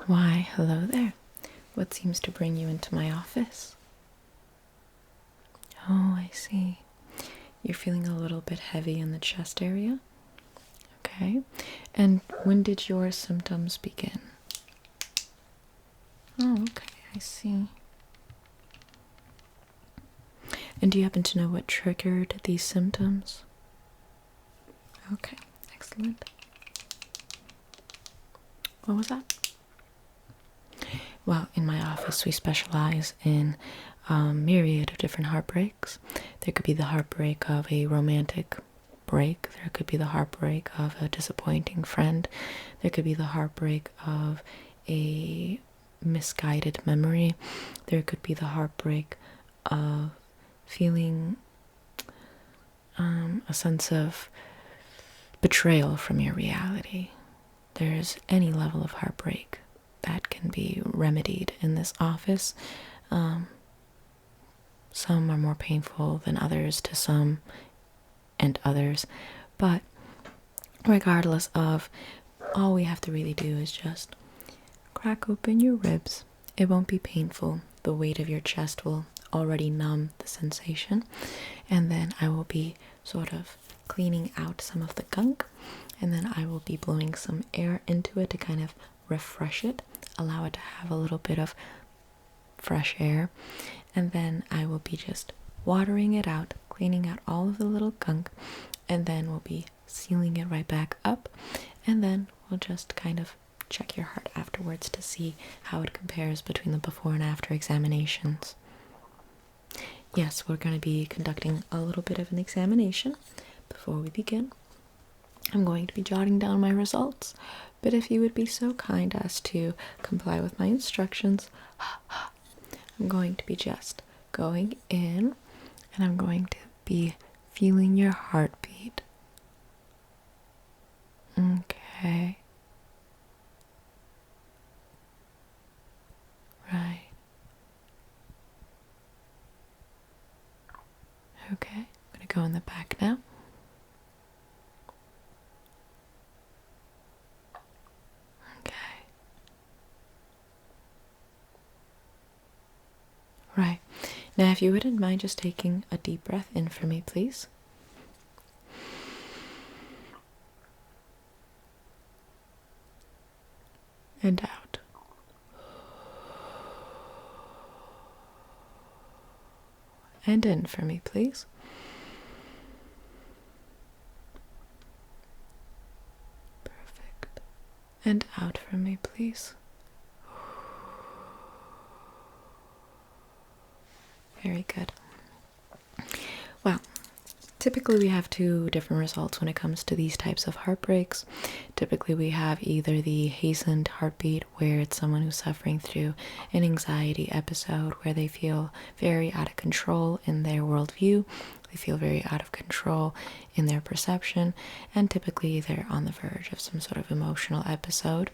Why, hello there. What seems to bring you into my office? Oh, I see. You're feeling a little bit heavy in the chest area? Okay. And when did your symptoms begin? Oh, okay, I see. And do you happen to know what triggered these symptoms? Okay, excellent. What was that? Well, in my office, we specialize in a myriad of different heartbreaks. There could be the heartbreak of a romantic break. There could be the heartbreak of a disappointing friend. There could be the heartbreak of a misguided memory. There could be the heartbreak of feeling a sense of betrayal from your reality. There's any level of heartbreak that can be remedied in this office. Some are more painful than others to some and others, but regardless of, all we have to really do is just crack open your ribs. It won't be painful. The weight of your chest will already numb the sensation, and then I will be sort of cleaning out some of the gunk, and then I will be blowing some air into it to kind of refresh it, allow it to have a little bit of fresh air, and then I will be just watering it out, cleaning out all of the little gunk, and then we'll be sealing it right back up, and then we'll just kind of check your heart afterwards to see how it compares between the before and after examinations. Yes, we're going to be conducting a little bit of an examination before we begin. I'm going to be jotting down my results, but if you would be so kind as to comply with my instructions, I'm going to be just going in and I'm going to be feeling your heartbeat. Okay. Right. Okay, I'm going to go in the back now. Okay. Right. Now, if you wouldn't mind just taking a deep breath in for me, please. And out. And in for me, please. Perfect. And out for me, please. Very good. Well, typically we have two different results when it comes to these types of heartbreaks. Typically we have either the hastened heartbeat, where it's someone who's suffering through an anxiety episode where they feel very out of control in their worldview, they feel very out of control in their perception, and typically they're on the verge of some sort of emotional episode.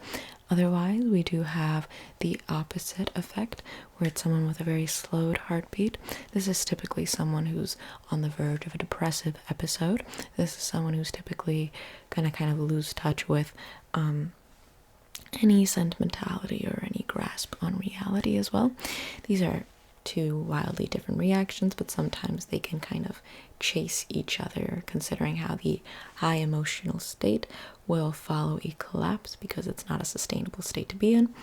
Otherwise, we do have the opposite effect, where it's someone with a very slowed heartbeat. This is typically someone who's on the verge of a depressive episode. This is someone who's typically going to kind of lose touch with any sentimentality or any grasp on reality as well. These are two wildly different reactions, but sometimes they can kind of chase each other, considering how the high emotional state will follow a collapse because it's not a sustainable state to be in.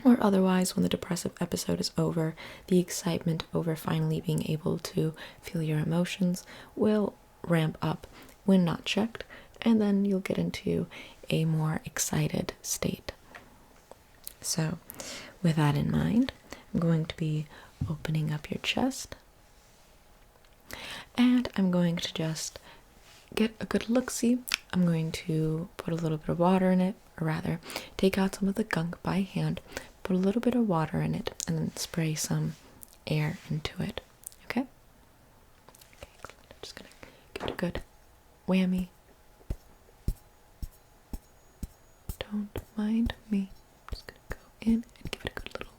Or otherwise, when the depressive episode is over, the excitement over finally being able to feel your emotions will ramp up when not checked, and then you'll get into a more excited state. So, with that in mind, I'm going to be opening up your chest, and I'm going to just get a good look-see. I'm going to put a little bit of water in it, or rather, take out some of the gunk by hand, put a little bit of water in it, and then spray some air into it. Okay? Okay, I'm just gonna give it a good whammy. Don't mind me. I'm just gonna go in and give it a good little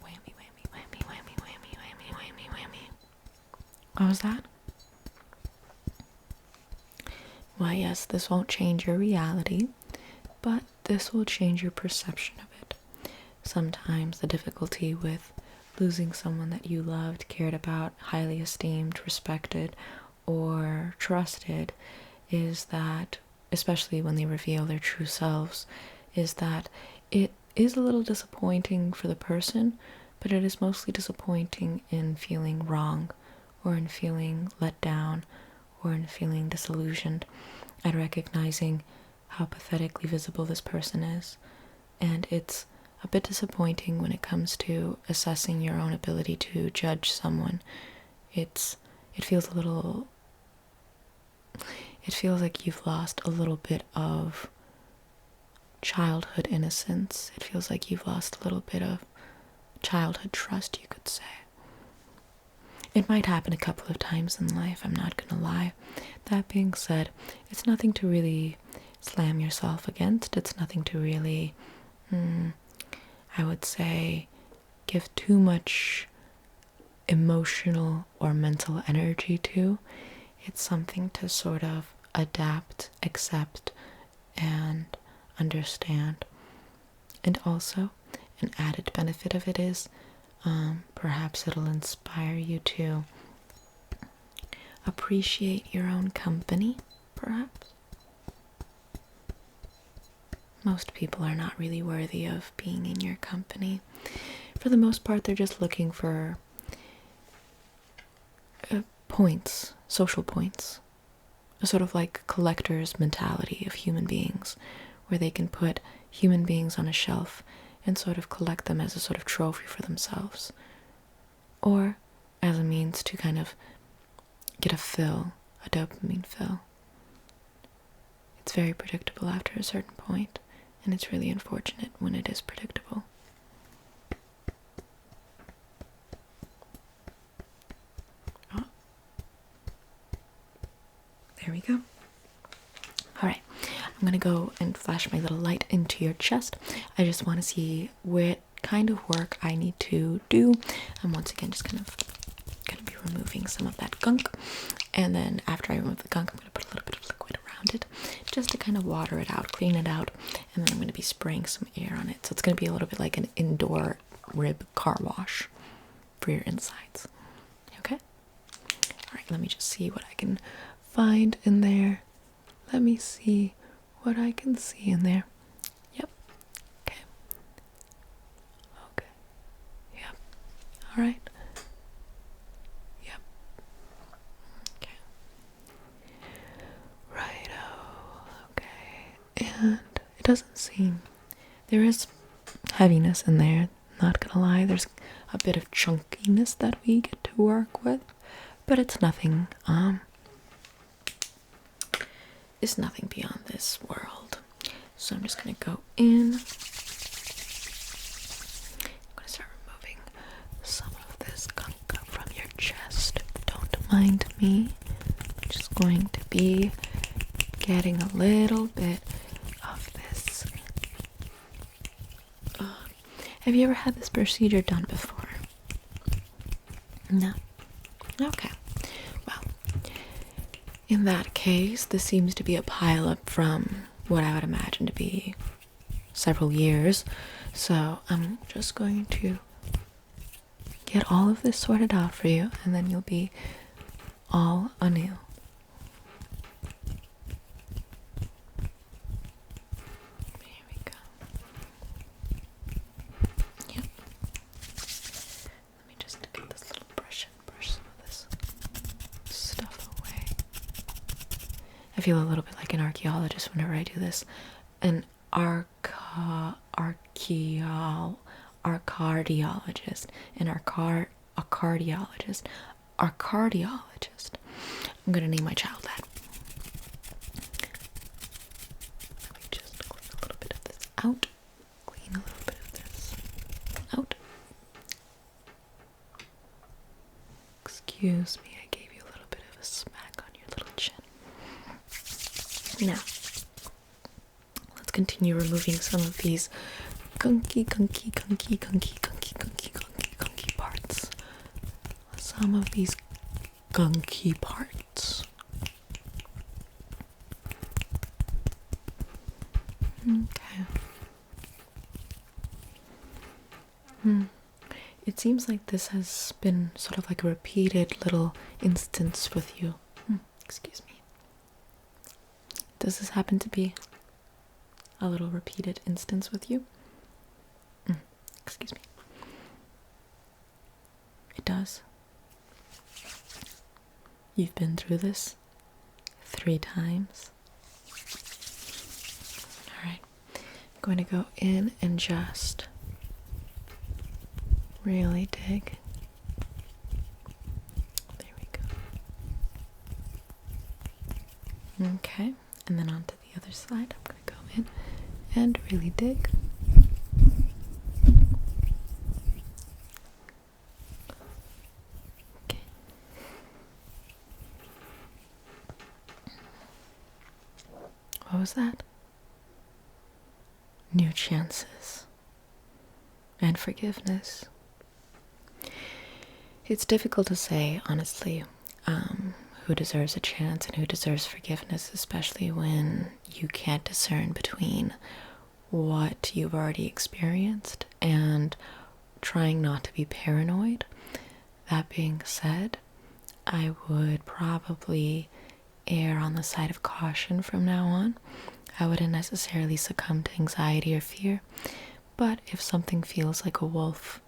whammy, whammy, whammy, whammy, whammy, whammy, whammy, whammy. What was that? Why, yes, this won't change your reality, but this will change your perception of it. Sometimes the difficulty with losing someone that you loved, cared about, highly esteemed, respected, or trusted is that, especially when they reveal their true selves, is that it is a little disappointing for the person, but it is mostly disappointing in feeling wrong, or in feeling let down, or in feeling disillusioned at recognizing how pathetically visible this person is. And it's a bit disappointing when it comes to assessing your own ability to judge someone. It feels like you've lost a little bit of childhood innocence. It feels like you've lost a little bit of childhood trust, you could say. It might happen a couple of times in life, I'm not gonna lie. That being said, it's nothing to really slam yourself against. It's nothing to really, I would say, give too much emotional or mental energy to. It's something to sort of adapt, accept, and understand. And also, an added benefit of it is perhaps it'll inspire you to appreciate your own company, perhaps. Most people are not really worthy of being in your company. For the most part, they're just looking for points, social points, a sort of like collector's mentality of human beings, where they can put human beings on a shelf and sort of collect them as a sort of trophy for themselves, or as a means to kind of get a dopamine fill. It's very predictable after a certain point, and it's really unfortunate when it is predictable. Oh. There we go. Alright, I'm gonna go and flash my little light into your chest. I just want to see what kind of work I need to do. I'm once again just gonna be removing some of that gunk, and then after I remove the gunk, I'm gonna put a little bit of liquid around it just to kind of water it out, clean it out, and then I'm gonna be spraying some air on it. So it's gonna be a little bit like an indoor rib car wash for your insides. Okay? Alright, let me just see what I can find in there. Let me see what I can see in there. Yep. Okay. Okay. Yep. Alright. Yep. Okay. Righto. Okay. And it doesn't seem... There is heaviness in there, not gonna lie. There's a bit of chunkiness that we get to work with, but it's nothing, it's nothing beyond this world. So I'm just gonna go in. I'm gonna start removing some of this gunk from your chest. Don't mind me. I'm just going to be getting a little bit of this. Have you ever had this procedure done before? No? Okay. Well, in that case, this seems to be a pileup from what I would imagine to be several years. So I'm just going to get all of this sorted out for you, and then you'll be all anew. Here we go. Yep. Let me just get this little brush and brush some of this stuff away. I feel a little bit like an archaeologist whenever I do this. An cardiologist. I'm gonna name my child that. Let me just clean a little bit of this out. Clean a little bit of this out. Excuse me, I gave you a little bit of a smack on your little chin. Now, let's continue removing some of these gunky parts. Some of these gunky parts. Okay. It seems like this has been sort of like a repeated little instance with you. Excuse me. Does this happen to be a little repeated instance with you? Excuse me. It does. You've been through this 3 times. Alright. I'm going to go in and just really dig. There we go. Okay. And then onto the other side. I'm going to go in and really dig. Okay. What was that? New chances and forgiveness. It's difficult to say, honestly, who deserves a chance and who deserves forgiveness, especially when you can't discern between what you've already experienced and trying not to be paranoid. That being said, I would probably err on the side of caution from now on. I wouldn't necessarily succumb to anxiety or fear, but if something feels like a wolf,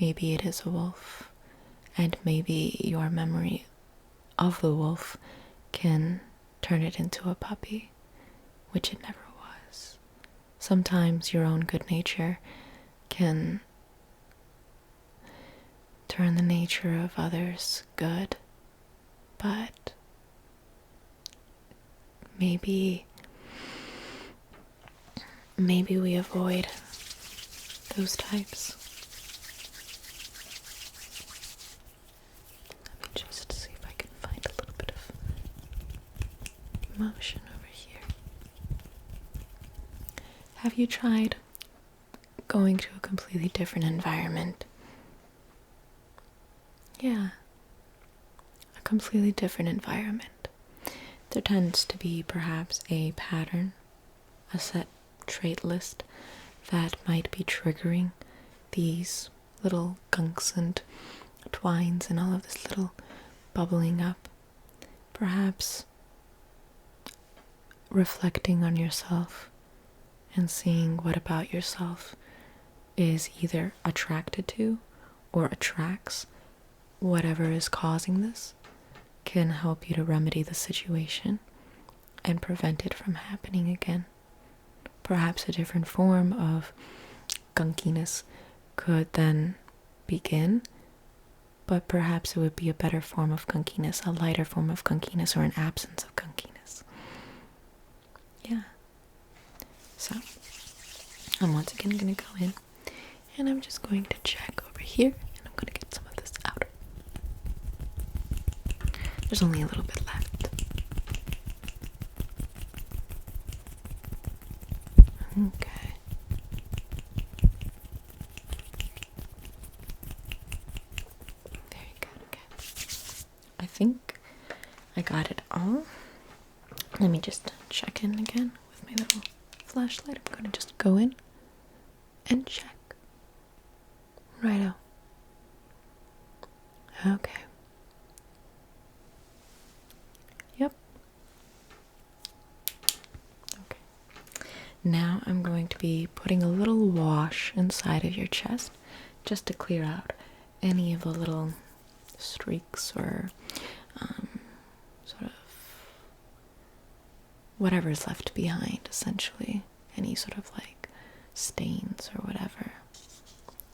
maybe it is a wolf, and maybe your memory of the wolf can turn it into a puppy, which it never was. Sometimes your own good nature can turn the nature of others good, but maybe we avoid those types. Let me just see if I can find a little bit of motion over here. Have you tried going to a completely different environment? Yeah, a completely different environment. There tends to be perhaps a pattern, a set trait list that might be triggering these little gunks and twines and all of this little bubbling up. Perhaps reflecting on yourself and seeing what about yourself is either attracted to or attracts whatever is causing this can help you to remedy the situation and prevent it from happening again. Perhaps a different form of gunkiness could then begin, but perhaps it would be a better form of gunkiness, a lighter form of gunkiness, or an absence of gunkiness. Yeah. So, I'm once again going to go in, and I'm just going to check over here, and I'm going to get some of this out. There's only a little bit left. Okay. Very good, okay. I think I got it all. Let me just check in again with my little flashlight. I'm going to just go in and check. Righto. Okay. Yep. Okay. Now I'm going to be putting a little wash inside of your chest just to clear out any of the little streaks or sort of whatever is left behind, essentially. Any sort of like stains or whatever.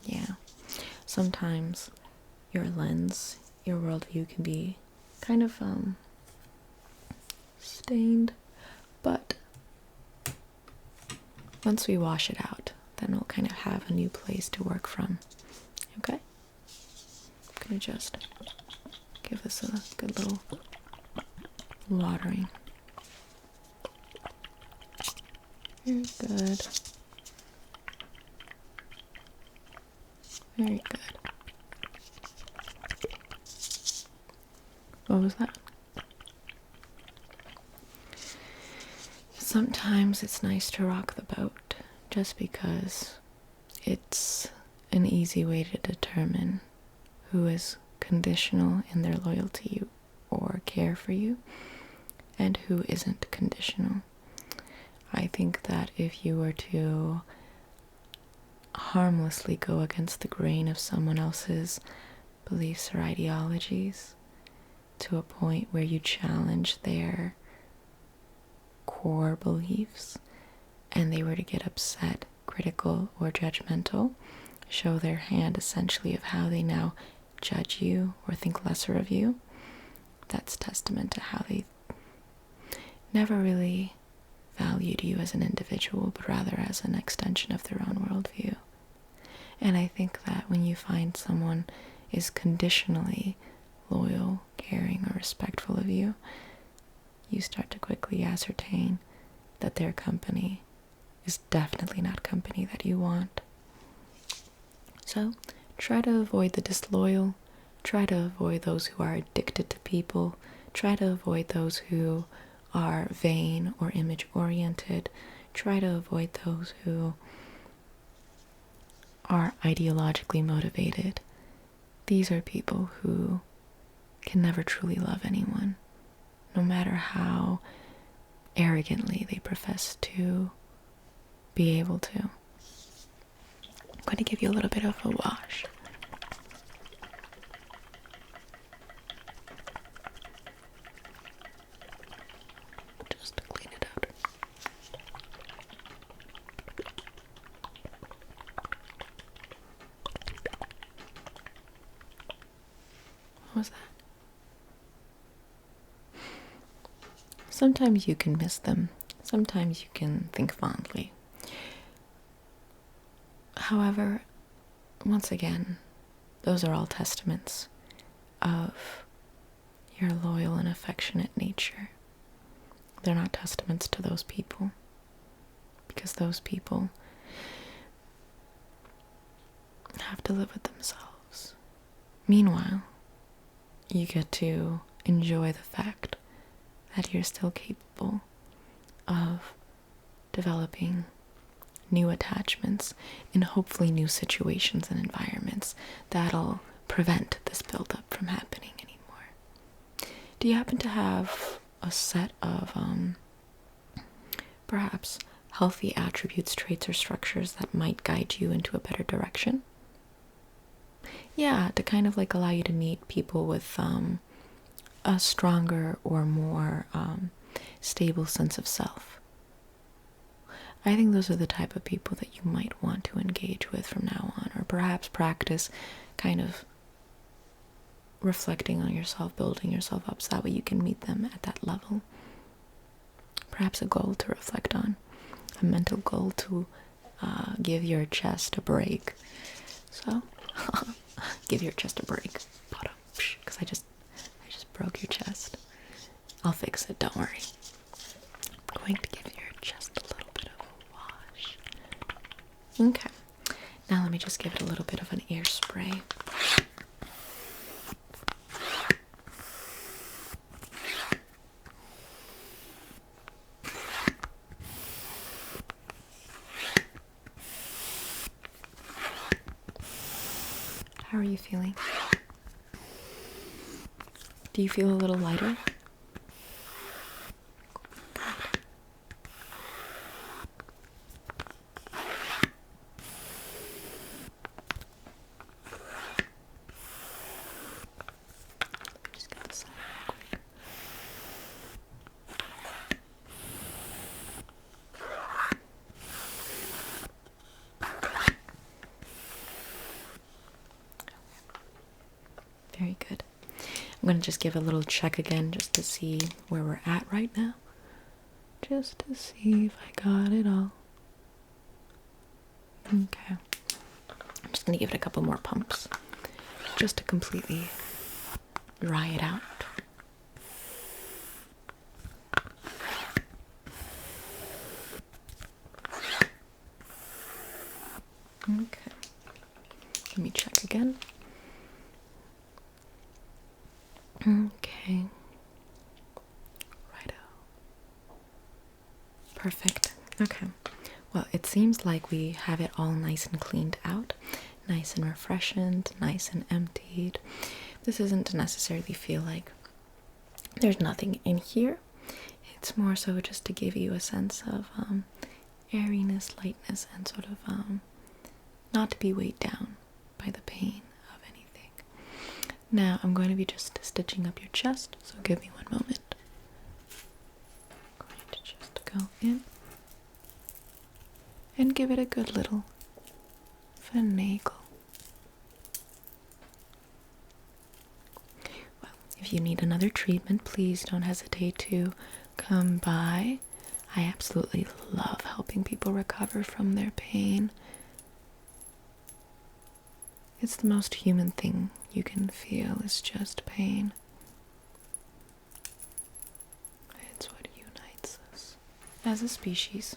Yeah. Sometimes your lens, your worldview can be kind of stained, but once we wash it out, then we'll kind of have a new place to work from. Okay? I'm gonna just give this a good little watering. Very good. Very good. What was that? Sometimes it's nice to rock the boat just because it's an easy way to determine who is conditional in their loyalty or care for you and who isn't conditional. I think that if you were to harmlessly go against the grain of someone else's beliefs or ideologies to a point where you challenge their core beliefs and they were to get upset, critical, or judgmental, show their hand essentially of how they now judge you or think lesser of you, that's testament to how they never really valued you as an individual, but rather as an extension of their own worldview. And I think that when you find someone is conditionally loyal, caring, or respectful of you, you start to quickly ascertain that their company is definitely not company that you want. So try to avoid the disloyal, try to avoid those who are addicted to people, try to avoid those who are vain or image oriented, try to avoid those who are ideologically motivated. These are people who can never truly love anyone, no matter how arrogantly they profess to be able to. I'm going to give you a little bit of a wash. Just to clean it out. What was that? Sometimes you can miss them. Sometimes you can think fondly. However, once again, those are all testaments of your loyal and affectionate nature. They're not testaments to those people, because those people have to live with themselves. Meanwhile, you get to enjoy the fact that you're still capable of developing new attachments in hopefully new situations and environments that'll prevent this buildup from happening anymore. Do you happen to have a set of perhaps healthy attributes, traits, or structures that might guide you into a better direction? Yeah, to kind of like allow you to meet people with a stronger or more stable sense of self. I think those are the type of people that you might want to engage with from now on, or perhaps practice kind of reflecting on yourself, building yourself up so that way you can meet them at that level. Perhaps a goal to reflect on, a mental goal to give your chest a break. So, give your chest a break, because I just broke your chest. I'll fix it, don't worry. I'm going to give your chest a little bit of a wash. Okay, now let me just give it a little bit of an ear spray. How are you feeling? Do you feel a little lighter? Just get this out. Very good. I'm going to just give a little check again just to see where we're at right now. Just to see if I got it all. Okay. I'm just going to give it a couple more pumps just to completely dry it out. Okay. Let me check again. Okay. Righto. Perfect. Okay. Well, it seems like we have it all nice and cleaned out, nice and refreshed, nice and emptied. This isn't to necessarily feel like there's nothing in here. It's more so just to give you a sense of airiness, lightness, and sort of not to be weighed down by the pain of anything. Now, I'm going to be just stitching up your chest, so give me one moment. I'm going to just go in and give it a good little finagle. Well, if you need another treatment, please don't hesitate to come by. I absolutely love helping people recover from their pain. It's the most human thing you can feel, is just pain. It's what unites us as a species.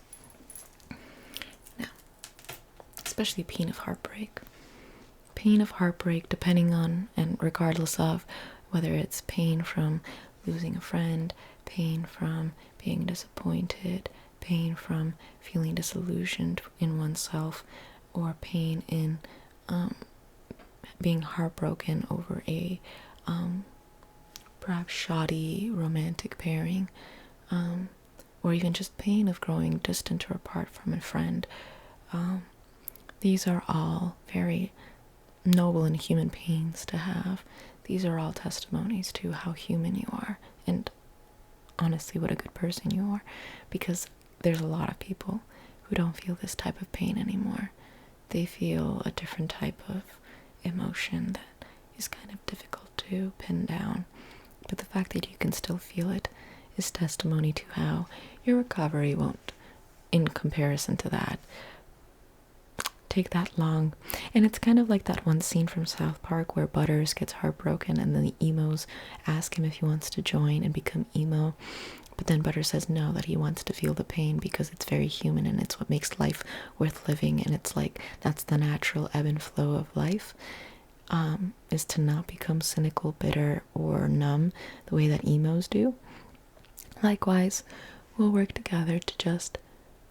Now, especially pain of heartbreak. Pain of heartbreak, depending on and regardless of whether it's pain from losing a friend, pain from being disappointed, pain from feeling disillusioned in oneself, or pain in being heartbroken over a perhaps shoddy romantic pairing, or even just pain of growing distant or apart from a friend. These are all very noble and human pains to have. These are all testimonies to how human you are, and honestly what a good person you are, because there's a lot of people who don't feel this type of pain anymore. They feel a different type of emotion that is kind of difficult to pin down, but the fact that you can still feel it is testimony to how your recovery won't, in comparison to that, take that long. And it's kind of like that one scene from South Park where Butters gets heartbroken and then the emos ask him if he wants to join and become emo, but then Butters says no, that he wants to feel the pain because it's very human and it's what makes life worth living, and it's like that's the natural ebb and flow of life, is to not become cynical, bitter, or numb the way that emos do. Likewise, we'll work together to just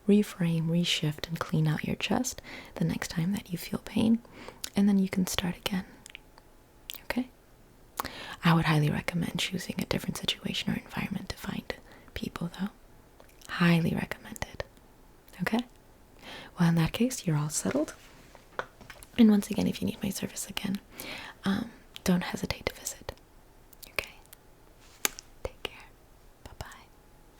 reframe, reshift, and clean out your chest the next time that you feel pain, and then you can start again. Okay? I would highly recommend choosing a different situation or environment to find people, though. Highly recommended. Okay? Well, in that case, you're all settled. And once again, if you need my service again, don't hesitate to visit.